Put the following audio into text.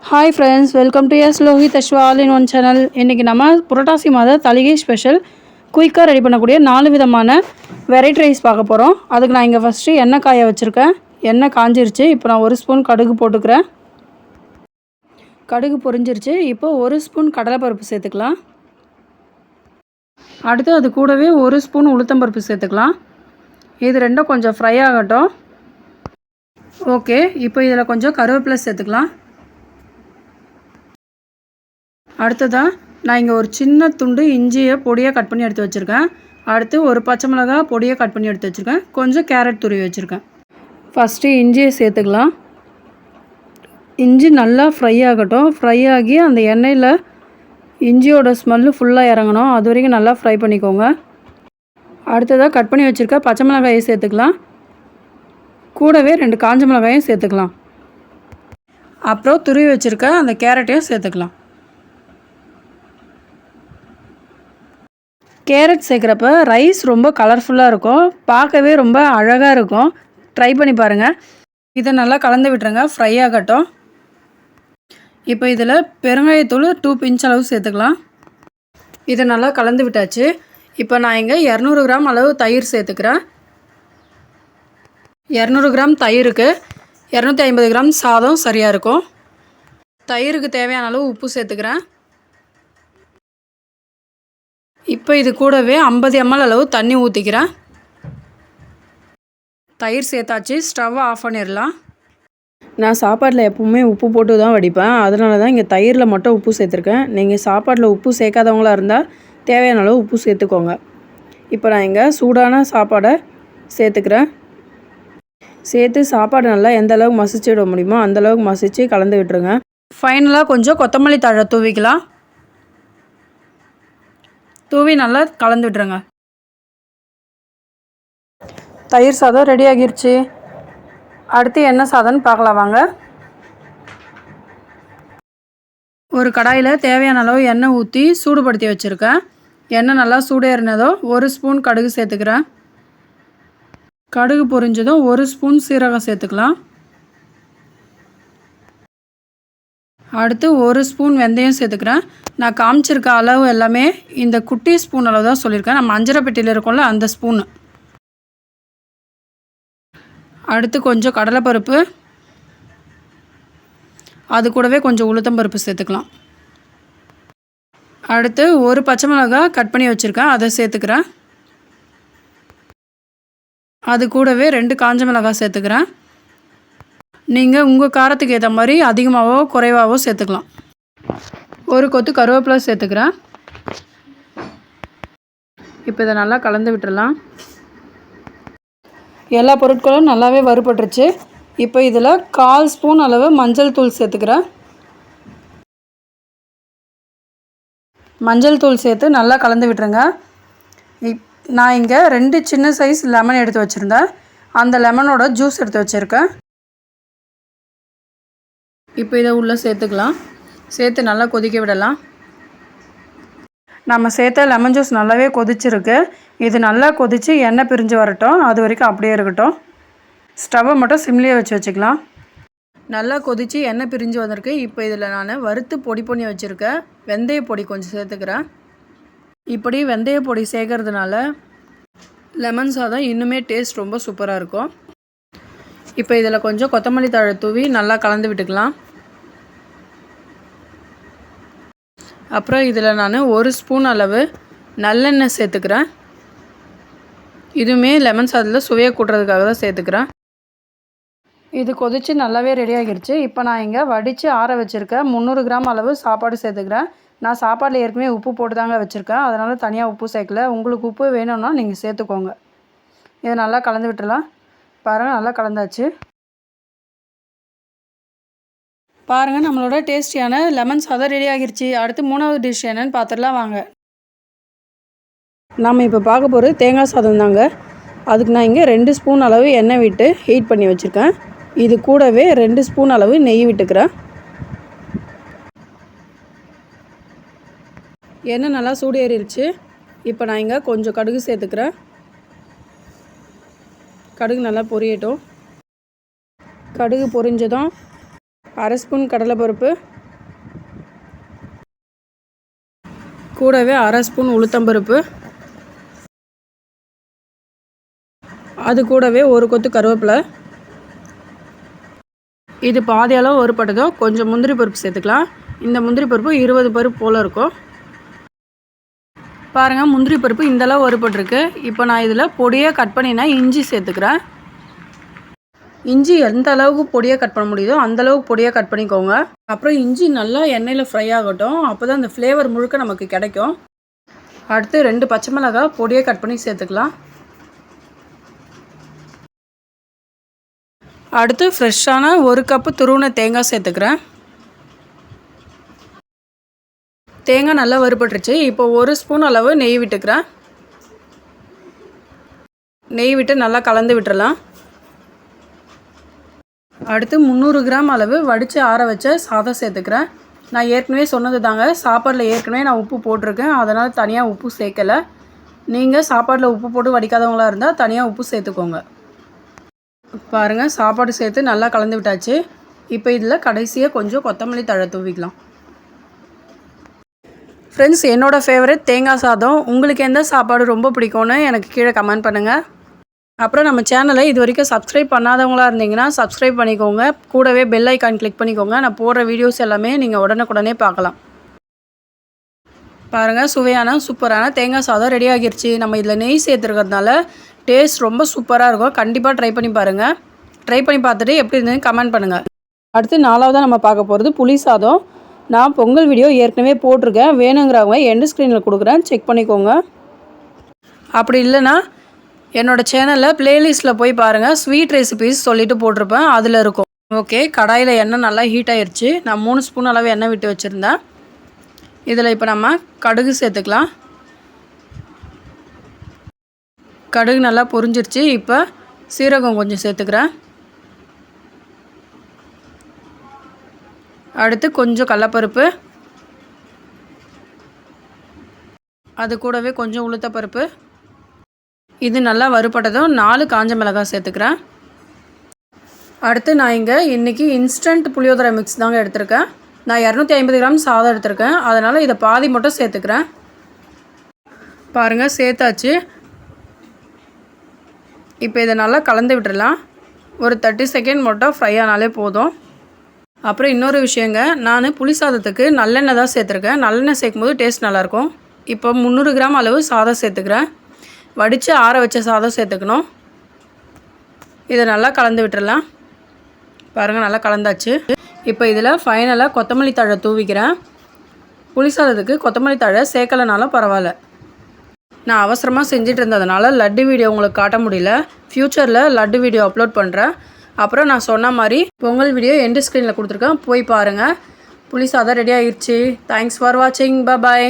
Hi friends, welcome to S Lohith Aswa all in one channel. இன்றைக்கி நம்ம புரட்டாசி மாத தளிகை ஸ்பெஷல் குயிக்காக ரெடி பண்ணக்கூடிய 4 விதமான வெரைட்டி ரைஸ் பார்க்க போகிறோம். அதுக்கு நான் இங்கே ஃபஸ்ட்டு எண்ணெய் காய வச்சுருக்கேன். எண்ணெய் காஞ்சிருச்சு. இப்போ நான் 1 ஸ்பூன் கடுகு போட்டுக்கிறேன். கடுகு பொரிஞ்சிருச்சு. இப்போ 1 ஸ்பூன் கடலைப்பருப்பு சேர்த்துக்கலாம். அடுத்து அது கூடவே 1 ஸ்பூன் உளுத்தம்பருப்பு சேர்த்துக்கலாம். இது ரெண்டும் கொஞ்சம் ஃப்ரை ஆகட்டும். ஓகே, இப்போ இதில் கொஞ்சம் கருவேப்பிலை சேர்த்துக்கலாம். அடுத்ததாக நான் இங்கே ஒரு சின்ன துண்டு இஞ்சியை பொடியாக கட் பண்ணி எடுத்து வச்சுருக்கேன். அடுத்து ஒரு பச்சை மிளகா பொடியாக கட் பண்ணி எடுத்து வச்சுருக்கேன். கொஞ்சம் கேரட் துருவி வச்சுருக்கேன். ஃபஸ்ட்டு இஞ்சியை சேர்த்துக்கலாம். இஞ்சி நல்லா ஃப்ரை ஆகட்டும். ஃப்ரை ஆகி அந்த எண்ணெயில் இஞ்சியோட ஸ்மெல்லு ஃபுல்லாக இறங்கணும். அது வரைக்கும் நல்லா ஃப்ரை பண்ணிக்கோங்க. அடுத்ததாக கட் பண்ணி வச்சுருக்க பச்சை மிளகாயை சேர்த்துக்கலாம். கூடவே 2 காஞ்ச மிளகாயும் சேர்த்துக்கலாம். அப்புறம் துருவி வச்சுருக்க அந்த கேரட்டையும் சேர்த்துக்கலாம். கேரட் சேர்க்குறப்ப ரைஸ் ரொம்ப கலர்ஃபுல்லாக இருக்கும். பார்க்கவே ரொம்ப அழகாக இருக்கும். ட்ரை பண்ணி பாருங்கள். இதை நல்லா கலந்து விட்டுருங்க. ஃப்ரை ஆகட்டும். இப்போ இதில் பெருங்காயத்தூள் 2 பிஞ்ச் அளவு சேர்த்துக்கலாம். இதை நல்லா கலந்து விட்டாச்சு. இப்போ நான் இங்கே 200 கிராம் அளவு தயிர் சேர்த்துக்கிறேன். 200 கிராம் தயிருக்கு 250 கிராம் சாதம் சரியாக இருக்கும். தயிருக்கு தேவையான அளவு உப்பு சேர்த்துக்கிறேன். இப்போ இது கூடவே 50 ml அளவு தண்ணி ஊற்றிக்கிறேன். தயிர் சேர்த்தாச்சு. ஸ்டவ்வை ஆஃப் பண்ணிடலாம். நான் சாப்பாட்டில் எப்பவுமே உப்பு போட்டு தான் வடிப்பேன். அதனால தான் இங்கே தயிரில் மட்டும் உப்பு சேர்த்துருக்கேன். நீங்கள் சாப்பாட்டில் உப்பு சேர்க்காதவங்களா இருந்தால் தேவையான அளவு உப்பு சேர்த்துக்கோங்க. இப்போ நான் இங்கே சூடான சாப்பாடை சேர்த்துக்கிறேன். சேர்த்து சாப்பாடு நல்லா எந்த அளவுக்கு மசிச்சு விட முடியுமோ அந்தளவுக்கு மசித்து கலந்து விட்டுருங்க. ஃபைனலாக கொஞ்சம் கொத்தமல்லி தழை தூவிக்கலாம். தூவி நல்லா கலந்து விட்டுருங்க. தயிர் சாதம் ரெடி ஆகிருச்சு. அடுத்து என்ன சாதம்னு பார்க்கலாம் வாங்க. ஒரு கடாயில் தேவையான அளவு எண்ணெய் ஊற்றி சூடுபடுத்தி வச்சுருக்கேன். எண்ணெய் நல்லா சூடேறினதும் 1 ஸ்பூன் கடுகு சேர்த்துக்கிறேன். கடுகு பொரிஞ்சதும் 1 ஸ்பூன் சீரகம் சேர்த்துக்கலாம். அடுத்து 1 ஸ்பூன் வெந்தயம் சேர்த்துக்கிறேன். நான் காமிச்சிருக்க அளவு எல்லாமே இந்த குட்டி ஸ்பூன் அளவு தான் சொல்லியிருக்கேன். நம்ம அஞ்சரை பெட்டியில் இருக்கோம்ல அந்த ஸ்பூனு. அடுத்து கொஞ்சம் கடலைப்பருப்பு, அது கூடவே கொஞ்சம் உளுத்தம்பருப்பு சேர்த்துக்கலாம். அடுத்து ஒரு பச்சை மிளகாய் கட் பண்ணி வச்சுருக்கேன், அதை சேர்த்துக்கிறேன். அது கூடவே 2 காஞ்ச மிளகாய் சேர்த்துக்கிறேன். நீங்கள் உங்கள் காரத்துக்கு ஏற்ற மாதிரி அதிகமாகவோ குறைவாகவோ சேர்த்துக்கலாம். ஒரு கொத்து கருவேப்பிலை சேர்த்துக்கிறேன். இப்போ இதை நல்லா கலந்து விட்டுடலாம். எல்லா பொருட்களும் நல்லாவே வறுபட்டுருச்சு. இப்போ இதில் 1/4 ஸ்பூன் அளவு மஞ்சள் தூள் சேர்த்துக்கிறேன். மஞ்சள் தூள் சேர்த்து நல்லா கலந்து விட்டுருங்க. நான் இங்கே 2 சின்ன சைஸ் லெமன் எடுத்து வச்சுருந்தேன். அந்த லெமனோட ஜூஸ் எடுத்து வச்சுருக்கேன். இப்போ இதை உள்ளே சேர்த்துக்கலாம். சேர்த்து நல்லா கொதிக்க விடலாம். நம்ம சேர்த்த லெமன் ஜூஸ் நல்லாவே கொதிச்சிருக்கு. இது நல்லா கொதித்து எண்ணெய் பிரிஞ்சு வரட்டும். அது வரைக்கும் அப்படியே இருக்கட்டும். ஸ்டவ்வை மட்டும் சிம்லேயே வச்சுக்கலாம். நல்லா கொதித்து எண்ணெய் பிரிஞ்சு வந்திருக்கு. இப்போ இதில் நான் வறுத்து பொடி பண்ணி வச்சுருக்கேன் வெந்தய பொடி கொஞ்சம் சேர்த்துக்கிறேன். இப்படி வெந்தய பொடி சேர்க்கறதுனால லெமன் சாதம் இன்னுமே டேஸ்ட் ரொம்ப சூப்பராக இருக்கும். இப்போ இதில் கொஞ்சம் கொத்தமல்லி தழை தூவி நல்லா கலந்து விட்டுக்கலாம். அப்புறம் இதில் நான் 1 ஸ்பூன் அளவு நல்லெண்ணெய் சேர்த்துக்கிறேன். இதுவுமே லெமன் சாதத்தில் சுவையை கூட்டுறதுக்காக தான் சேர்த்துக்கிறேன். இது கொதித்து நல்லாவே ரெடி ஆகிடுச்சு. இப்போ நான் இங்கே வடித்து ஆற வச்சுருக்கேன் 300 கிராம் அளவு சாப்பாடு சேர்த்துக்கிறேன். நான் சாப்பாட்டில் ஏற்கனவே உப்பு போட்டு தாங்க வச்சுருக்கேன். அதனால் தனியாக உப்பு சேர்க்கல. உங்களுக்கு உப்பு வேணும்னா நீங்கள் சேர்த்துக்கோங்க. இதை நல்லா கலந்து விட்டுடலாம். பாருங்கள், நல்லா கலந்தாச்சு. பாருங்கள், நம்மளோட டேஸ்டியான லெமன் சாதம் ரெடி ஆகிருச்சு. அடுத்து 3வது டிஷ் என்னன்னு பார்த்துடலாம் வாங்க. நம்ம இப்போ பார்க்க போகிறது தேங்காய் சாதம் தாங்க. அதுக்கு நான் இங்கே 2 ஸ்பூன் அளவு எண்ணெய் விட்டு ஹீட் பண்ணி வச்சுருக்கேன். இது கூடவே 2 ஸ்பூன் அளவு நெய் விட்டுக்கிறேன். எண்ணெய் நல்லா சூடு ஏறிடுச்சு. இப்போ நான் இங்கே கொஞ்சம் கடுகு சேர்த்துக்கிறேன். கடுகு நல்லா பொரியட்டும். கடுகு பொரிஞ்சதும் 1/2 ஸ்பூன் கடலைப்பருப்பு, கூடவே அரை ஸ்பூன் உளுத்தம்பருப்பு, அது கூடவே ஒரு கொத்து கருவேப்பிலை. இது பாதி அளவு வறுபட்டதோ கொஞ்சம் முந்திரி பருப்பு சேர்த்துக்கலாம். இந்த முந்திரி பருப்பு 20 பருப்பு போல் இருக்கும். பாருங்கள், முந்திரி பருப்பு இந்தளவு வறுபட்டுருக்கு. இப்போ நான் இதில் பொடியாக கட் பண்ணினா இஞ்சி சேர்த்துக்கிறேன். இஞ்சி எந்த அளவுக்கு பொடியாக கட் பண்ண முடியுதோ அந்தளவுக்கு பொடியாக கட் பண்ணிக்கோங்க. அப்புறம் இஞ்சி நல்லா எண்ணெயில் ஃப்ரை ஆகட்டும், அப்போ தான் அந்த ஃப்ளேவர் முழுக்க நமக்கு கிடைக்கும். அடுத்து 2 பச்சை மிளகாய் பொடியாக கட் பண்ணி சேர்த்துக்கலாம். அடுத்து ஃப்ரெஷ்ஷான 1 கப்பு துருவின தேங்காய் சேர்த்துக்கிறேன். தேங்காய் நல்லா வறுபட்டுருச்சு. இப்போ 1 ஸ்பூன் அளவு நெய் விட்டுக்கிறேன். நெய் விட்டு நல்லா கலந்து விட்டுறலாம். அடுத்து 300 கிராம் அளவு வடித்து ஆற வச்ச சாதம் சேர்த்துக்கிறேன். நான் ஏற்கனவே சொன்னது தாங்க, சாப்பாட்டில் ஏற்கனவே நான் உப்பு போட்டிருக்கேன், அதனால் தனியாக உப்பு சேர்க்கலை. நீங்கள் சாப்பாட்டில் உப்பு போட்டு வடிக்காதவங்களாக இருந்தால் தனியாக உப்பு சேர்த்துக்கோங்க. பாருங்கள், சாப்பாடு சேர்த்து நல்லா கலந்து விட்டாச்சு. இப்போ இதில் கடைசியாக கொஞ்சம் கொத்தமல்லி தழை தூவிக்கலாம். ஃப்ரெண்ட்ஸ், என்னோடய ஃபேவரட் தேங்காய் சாதம். உங்களுக்கு எந்த சாப்பாடு ரொம்ப பிடிக்கும்னு எனக்கு கீழே கமெண்ட் பண்ணுங்கள். அப்புறம் நம்ம சேனலை இது வரைக்கும் சப்ஸ்கிரைப் பண்ணாதவங்களாக இருந்தீங்கன்னா சப்ஸ்கிரைப் பண்ணிக்கோங்க. கூடவே பெல் ஐக்கான் கிளிக் பண்ணிக்கோங்க. நான் போடுற வீடியோஸ் எல்லாமே நீங்கள் உடனுக்குடனே பார்க்கலாம். பாருங்கள், சுவையான சூப்பரான தேங்காய் சாதம் ரெடி ஆகிருச்சு. நம்ம இதில் நெய் சேர்த்துருக்கிறதுனால டேஸ்ட் ரொம்ப சூப்பராக இருக்கும். கண்டிப்பாக ட்ரை பண்ணி பாருங்கள். ட்ரை பண்ணி பார்த்துட்டு எப்படி இருந்ததுன்னு கமெண்ட் பண்ணுங்கள். அடுத்து 4வதாக நம்ம பார்க்க போகிறது புளி சாதம். நான் பொங்கல் வீடியோ ஏற்கனவே போட்டிருக்கேன். வேணுங்கிறவங்க எண்டு ஸ்க்ரீனில் கொடுக்குறேன், செக் பண்ணிக்கோங்க. அப்படி இல்லைன்னா என்னோடய சேனலில் ப்ளேலிஸ்ட்டில் போய் பாருங்கள், ஸ்வீட் ரெசிபீஸ் சொல்லிவிட்டு போட்டிருப்பேன், அதில் இருக்கும். ஓகே, கடாயில் எண்ணெய் நல்லா ஹீட் ஆகிடுச்சு. நான் 3 ஸ்பூன் அளவு எண்ணெய் விட்டு வச்சுருந்தேன். இதில் இப்போ நம்ம கடுகு சேர்த்துக்கலாம். கடுகு நல்லா பொரிஞ்சிருச்சு. இப்போ சீரகம் கொஞ்சம் சேர்த்துக்கிறேன். அடுத்து கொஞ்சம் கடலைப்பருப்பு, அது கூடவே கொஞ்சம் உளுத்தப்பருப்பு. இது நல்லா வறுபட்டதும் 4 காஞ்ச மிளகாய் சேர்த்துக்கிறேன். அடுத்து நான் இன்றைக்கி இன்ஸ்டன்ட் புளியோதரை மிக்ஸ் தாங்க எடுத்திருக்கேன். நான் 250 கிராம் சாதம் எடுத்திருக்கேன், அதனால் இதை பாதி மட்டும் சேர்த்துக்கிறேன். பாருங்கள், சேர்த்தாச்சு. இப்போ இதை நல்லா கலந்து விட்டுடலாம். ஒரு 30 செகண்ட் மட்டும் ஃப்ரை ஆனாலே போதும். அப்புறம் இன்னொரு விஷயங்க, நான் புளி சாதத்துக்கு நல்லெண்ணெய் தான் சேர்த்துருக்கேன். நல்லெண்ணெய் சேர்க்கும்போது டேஸ்ட் நல்லாயிருக்கும். இப்போ 300 கிராம் அளவு சாதம் சேர்த்துக்கிறேன். வடித்து ஆற வச்ச சாதம் சேர்த்துக்கணும். இதை நல்லா கலந்து விட்டுடலாம். பாருங்கள், நல்லா கலந்தாச்சு. இப்போ இதில் ஃபைனலாக கொத்தமல்லி தழை தூவிக்கிறேன். புளி சாதத்துக்கு கொத்தமல்லி தழை சேர்க்கலைனாலும் பரவாயில்ல. நான் அவசரமாக செஞ்சுட்டு இருந்ததுனால லட்டு வீடியோ உங்களுக்கு காட்ட முடியல. ஃப்யூச்சரில் லட்டு வீடியோ அப்லோட் பண்ணுறேன். அப்புறம் நான் சொன்ன மாதிரி பொங்கல் வீடியோ எண்டு ஸ்க்ரீனில் கொடுத்துருக்கேன், போய் பாருங்கள். புளி சாதம் ரெடி ஆகிடுச்சு. தேங்க்ஸ் ஃபார் வாட்சிங். பாய்.